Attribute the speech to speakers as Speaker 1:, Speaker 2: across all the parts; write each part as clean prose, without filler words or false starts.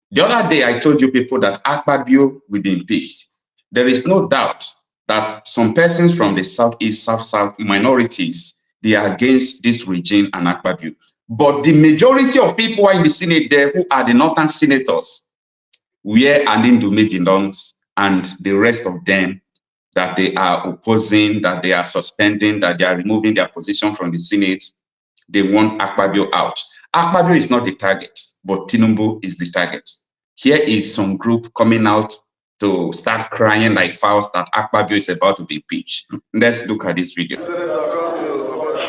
Speaker 1: The other day, I told you people that Akpabio will be impeached. There is no doubt that some persons from the Southeast, South minorities, they are against this regime and Akpabio. But the majority of people who are in the Senate there, who are the Northern senators, where Anindume belongs, and the rest of them, that they are opposing, that they are suspending, that they are removing their position from the Senate, they want Akpabio out. Akpabio is not the target, but Tinubu is the target. Here is some group coming out to start crying like fowls that Akpabio is about to be impeached. Let's look at this video.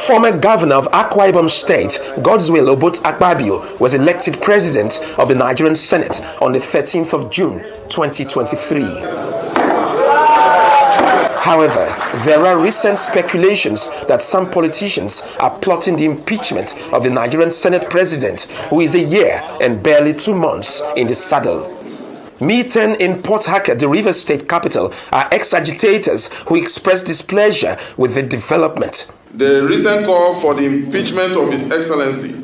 Speaker 2: Former governor of Akwa Ibom State, Godswill Akpabio, was elected president of the Nigerian Senate on the 13th of June, 2023. However, there are recent speculations that some politicians are plotting the impeachment of the Nigerian Senate president, who is a year and barely 2 months in the saddle. Meeting in Port Harcourt, the Rivers State capital, are ex-agitators who expressed displeasure with the development.
Speaker 3: The recent call for the impeachment of His Excellency,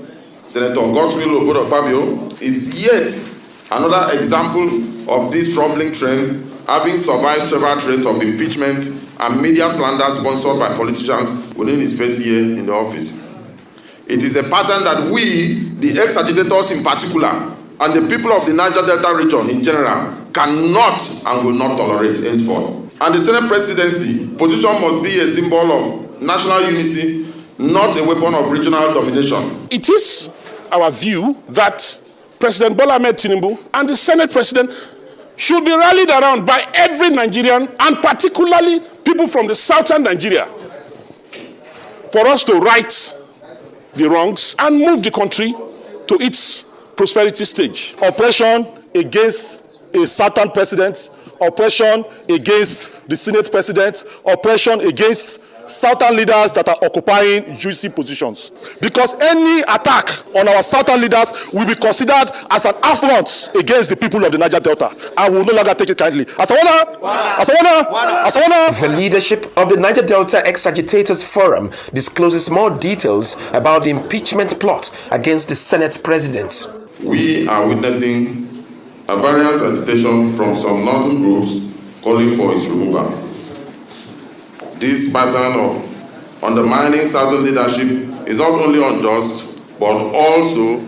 Speaker 3: Senator Godswill Akpabio, is yet another example of this troubling trend, having survived several threats of impeachment and media slander sponsored by politicians within his first year in the office. It is a pattern that we, the ex-agitators in particular, and the people of the Niger Delta region in general, cannot and will not tolerate henceforth. And the Senate presidency position must be a symbol of national unity, not a weapon of regional domination.
Speaker 4: It is our view that President Bola Ahmed Tinubu and the Senate president should be rallied around by every Nigerian, and particularly people from the southern Nigeria, for us to right the wrongs and move the country to its prosperity stage.
Speaker 5: Oppression against a certain president, oppression against the Senate president, oppression against southern leaders that are occupying juicy positions. Because any attack on our southern leaders will be considered as an affront against the people of the Niger Delta. I will no longer take it kindly.
Speaker 2: The leadership of the Niger Delta Ex-Agitators Forum discloses more details about the impeachment plot against the Senate president.
Speaker 3: We are witnessing a variant agitation from some northern groups calling for its removal. This pattern of undermining southern leadership is not only unjust, but also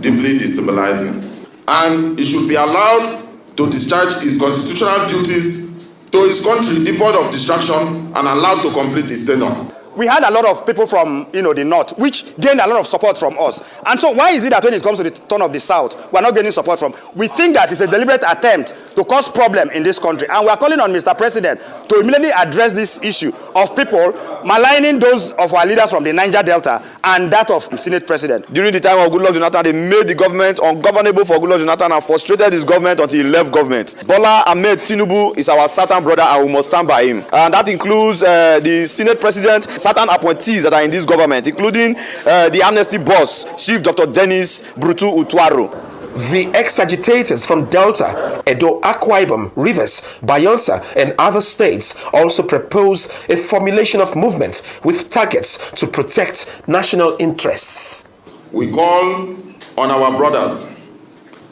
Speaker 3: deeply destabilizing. And it should be allowed to discharge its constitutional duties to his country, devoid of distraction, and allowed to complete his tenure.
Speaker 6: We had a lot of people from the north, which gained a lot of support from us. And so why is it that when it comes to the turn of the south, we're not getting support from? We think that it's a deliberate attempt to cause problem in this country. And we're calling on Mr. President to immediately address this issue of people maligning those of our leaders from the Niger Delta and that of the Senate President.
Speaker 5: During the time of Goodluck Jonathan, they made the government ungovernable for Goodluck Jonathan and frustrated his government until he left government. Bola Ahmed Tinubu is our southern brother and we must stand by him. And that includes the Senate President, certain appointees that are in this government, including the amnesty boss, Chief Dr. Dennis Brutu Utuaro.
Speaker 2: The ex-agitators from Delta, Edo, Akwa Ibom, Rivers, Bayelsa, and other states also propose a formulation of movement with targets to protect national interests.
Speaker 3: We call on our brothers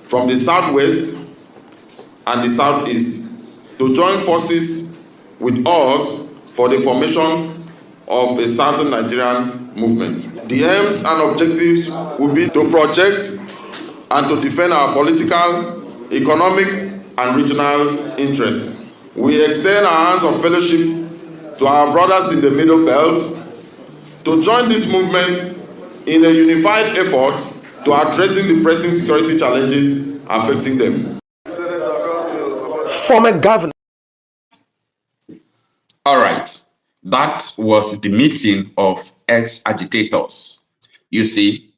Speaker 3: from the southwest and the southeast to join forces with us for the formation of a southern Nigerian movement. The aims and objectives will be to project and to defend our political, economic, and regional interests. We extend our hands of fellowship to our brothers in the Middle Belt to join this movement in a unified effort to addressing the pressing security challenges affecting them.
Speaker 2: Former governor.
Speaker 1: All right, that was the meeting of ex-agitators. You see,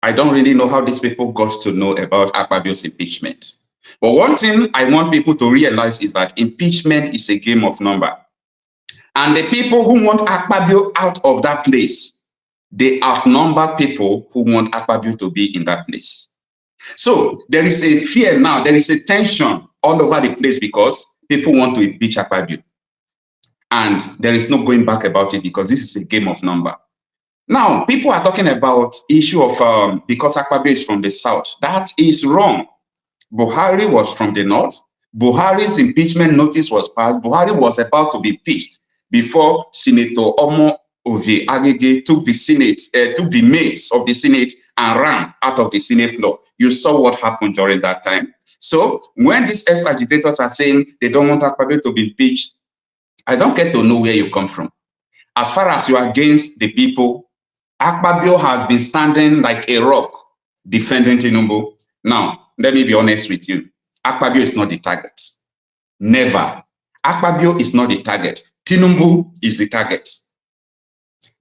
Speaker 1: I don't really know how these people got to know about Akpabio's impeachment. But one thing I want people to realize is that impeachment is a game of number. And the people who want Akpabio out of that place, they outnumber people who want Akpabio to be in that place. So there is a fear now, there is a tension all over the place because people want to impeach Akpabio. And there is no going back about it because this is a game of number. Now, people are talking about issue of because Akpabio is from the south. That is wrong. Buhari was from the north. Buhari's impeachment notice was passed. Buhari was about to be impeached before Senator Omo Ovi Agege took the Senate, took the mates of the Senate and ran out of the Senate floor. You saw what happened during that time. So when these ex-agitators are saying they don't want Akpabio to be impeached, I don't get to know where you come from. As far as you are against the people, Akpabio has been standing like a rock defending Tinubu. Now, let me be honest with you. Akpabio is not the target. Never. Akpabio is not the target. Tinubu is the target.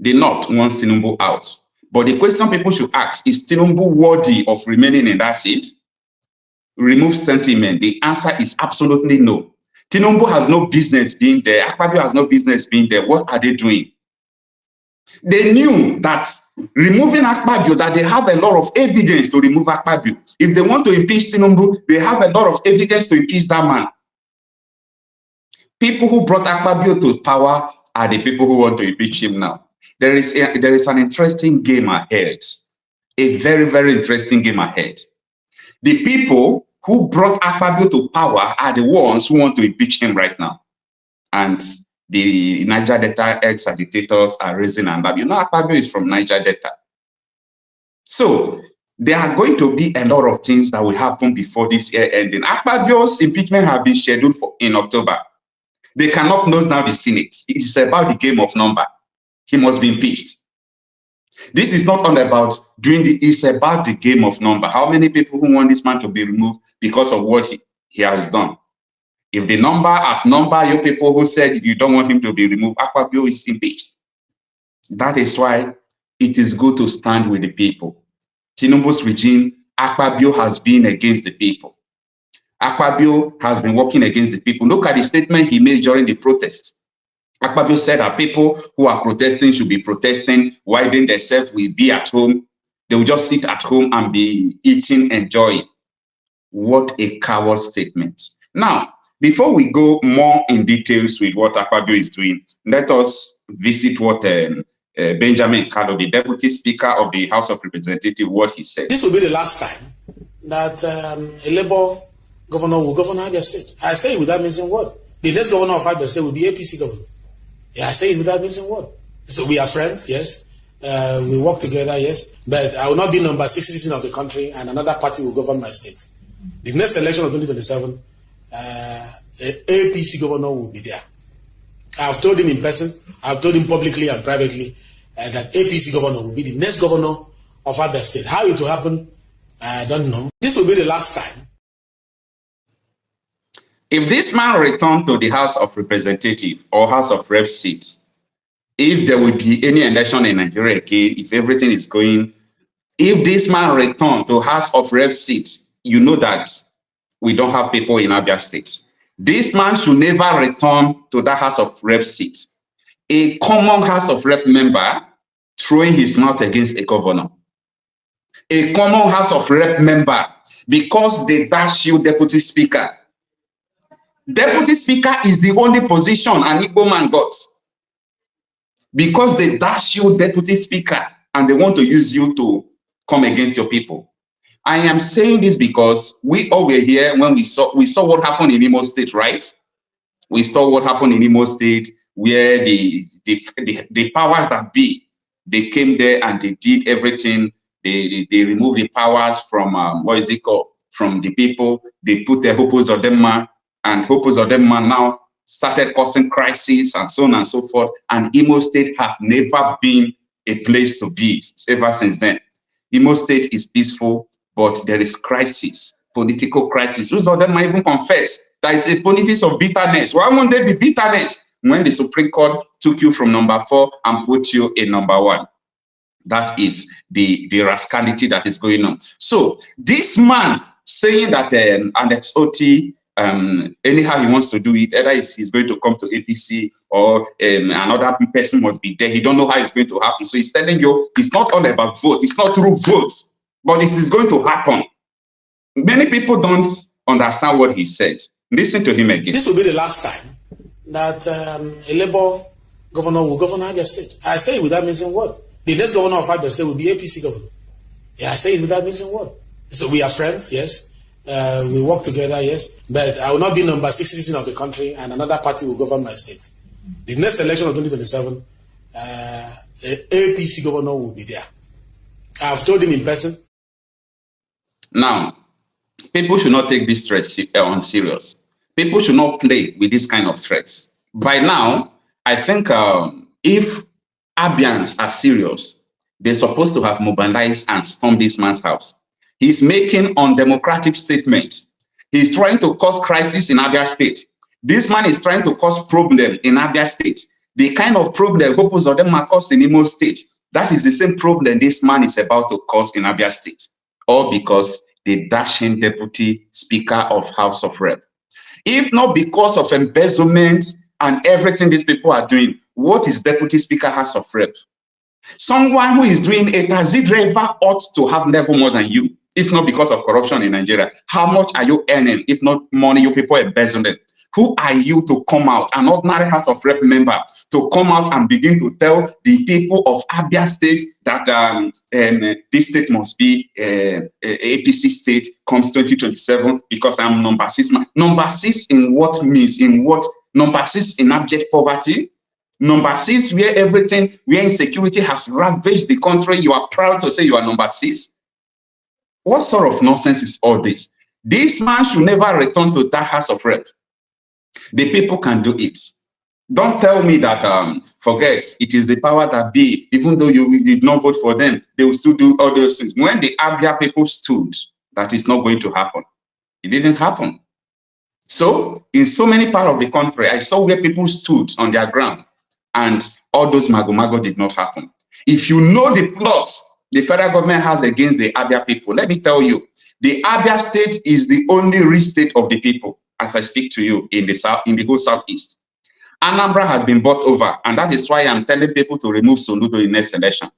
Speaker 1: The North wants Tinubu out. But the question people should ask, is Tinubu worthy of remaining in that seat? Remove sentiment. The answer is absolutely no. Tinubu has no business being there. Akpabio has no business being there. What are they doing? They knew that removing Akpabio, that they have a lot of evidence to remove Akpabio. If they want to impeach Tinubu, they have a lot of evidence to impeach that man. People who brought Akpabio to power are the people who want to impeach him now. There is an interesting game ahead. A very, very interesting game ahead. The people who brought Akpabio to power are the ones who want to impeach him right now. And the Niger Delta ex-agitators are raising an Akpabio. You know, Akpabio is from Niger Delta. So there are going to be a lot of things that will happen before this year ending. Akpabio's impeachment has been scheduled for in October. They cannot close down the Senate. It is about the game of number. He must be impeached. This is not all about doing it's about the game of number. How many people who want this man to be removed because of what he has done? If the number, you people who said you don't want him to be removed, Akpabio is impeached. That is why it is good to stand with the people. Tinubu's regime, Akpabio has been against the people. Akpabio has been working against the people. Look at the statement he made during the protest. Akpabio said that people who are protesting should be protesting, while they themselves will be at home. They will just sit at home and be eating, enjoying. What a coward statement. Now, before we go more in details with what Akpabio is doing, let us visit what Benjamin Kanu, the Deputy Speaker of the House of Representatives, what he said.
Speaker 7: This will be the last time that a Labour governor will govern Abia State. I say it without missing word. The next governor of Abia State will be APC governor. Yeah, I say it without missing word. So we are friends, yes. We work together, yes. But I will not be number 6 citizen of the country and another party will govern my state. The next election of 2027, APC governor will be there. I've told him in person, I've told him publicly and privately that APC governor will be the next governor of Abia State. How it will happen, I don't know. This will be the last time.
Speaker 1: If this man returned to the House of Representatives or House of Rep seats, if there will be any election in Nigeria again, if everything is going, if this man returned to House of Rep seats, you know that we don't have people in Abia State. This man should never return to that House of Rep seat. A common House of Rep member throwing his mouth against a governor. A common House of Rep member, because they dash you Deputy Speaker. Deputy Speaker is the only position an Igbo man got. Because they dash you Deputy Speaker and they want to use you to come against your people. I am saying this because we all were here when we saw what happened in Imo State, right? We saw what happened in Imo State where the powers that be, they came there and they did everything. They removed the powers from, from the people. They put the Hopos of them man. And Hopos of them man now started causing crises and so on and so forth. And Imo State have never been a place to be ever since then. Imo State is peaceful, but there is crisis, political crisis. Those of them might even confess that it's a politics of bitterness. Why won't there be bitterness when the Supreme Court took you from number 4 and put you in number 1? That is the rascality that is going on. So this man saying that an ex-OT, anyhow he wants to do it, either he's going to come to APC or another person must be there. He don't know how it's going to happen. So he's telling you it's not all about vote. It's not through votes, but this is going to happen. Many people don't understand what he said. Listen to him again.
Speaker 7: This will be the last time that a Labour governor will govern Abia State. I say it without missing word. The next governor of Abia State will be APC governor. Yeah, I say it without missing word. So we are friends, yes. We work together, yes. But I will not be number 6 citizen of the country and another party will govern my state. The next election of 2027, the APC governor will be there. I've told him in person.
Speaker 1: Now, people should not take this threat on serious. People should not play with this kind of threats. By now, I think if Abians are serious, they're supposed to have mobilized and stormed this man's house. He's making undemocratic statements. He's trying to cause crisis in Abia State. This man is trying to cause problem in Abia State. The kind of problem Hopus of them are caused in Imo State, that is the same problem this man is about to cause in Abia State. All because the dashing deputy speaker of House of Rep. If not because of embezzlement and everything these people are doing, what is deputy speaker House of Rep? Someone who is doing it, has it ever ought to have level more than you, if not because of corruption in Nigeria? How much are you earning, if not money you people embezzling? Who are you to come out, an ordinary House of Rep member, to come out and begin to tell the people of Abia State that this state must be APC state comes 2027 because I'm number 6? Number 6 in what means? In what? Number 6 in abject poverty? Number 6 where everything, where insecurity has ravaged the country, you are proud to say you are number 6? What sort of nonsense is all this? This man should never return to that House of Rep. The people can do it. Don't tell me that, forget, it is the power that be, even though you did not vote for them, they will still do all those things. When the Abia people stood, that is not going to happen. It didn't happen. So, in so many parts of the country, I saw where people stood on their ground, and all those mago-mago did not happen. If you know the plots the federal government has against the Abia people, let me tell you, the Abia State is the only rich state of the people, as I speak to you, in the south, in the whole southeast. Anambra has been bought over, and that is why I'm telling people to remove Soludo in next election.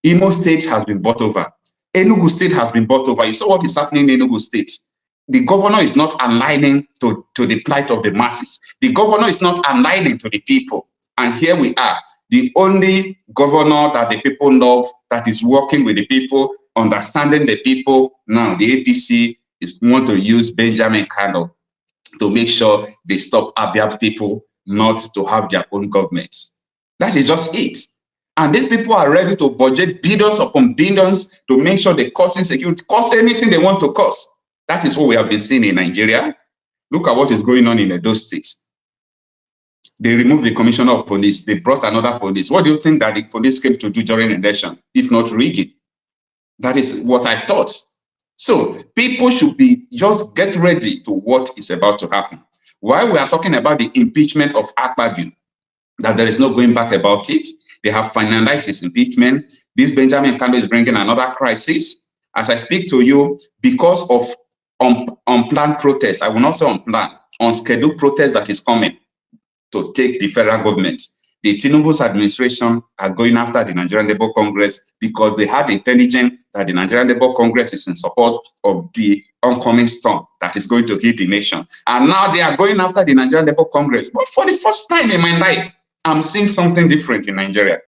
Speaker 1: Imo State has been bought over. Enugu State has been bought over. You saw what is happening in Enugu State. The governor is not aligning to the plight of the masses. The governor is not aligning to the people. And here we are, the only governor that the people love, that is working with the people, understanding the people. Now the APC is want to use Benjamin Kanu to make sure they stop Abia people not to have their own governments. That is just it. And these people are ready to budget billions upon billions to make sure they cause insecurity, cause anything they want to cause. That is what we have been seeing in Nigeria. Look at what is going on in Edo State. They removed the commissioner of police. They brought another police. What do you think that the police came to do during the election, if not rigging? That is what I thought. So people should be just get ready to what is about to happen. While we are talking about the impeachment of Akpabio, that there is no going back about it, they have finalized his impeachment. This Benjamin Kanu is bringing another crisis. As I speak to you, because of unplanned protests, I will not say unplanned, unscheduled protests that is coming to take the federal government. The Tinubu's administration are going after the Nigerian Labour Congress because they had intelligence that the Nigerian Labour Congress is in support of the oncoming storm that is going to hit the nation. And now they are going after the Nigerian Labour Congress. But for the first time in my life, I'm seeing something different in Nigeria.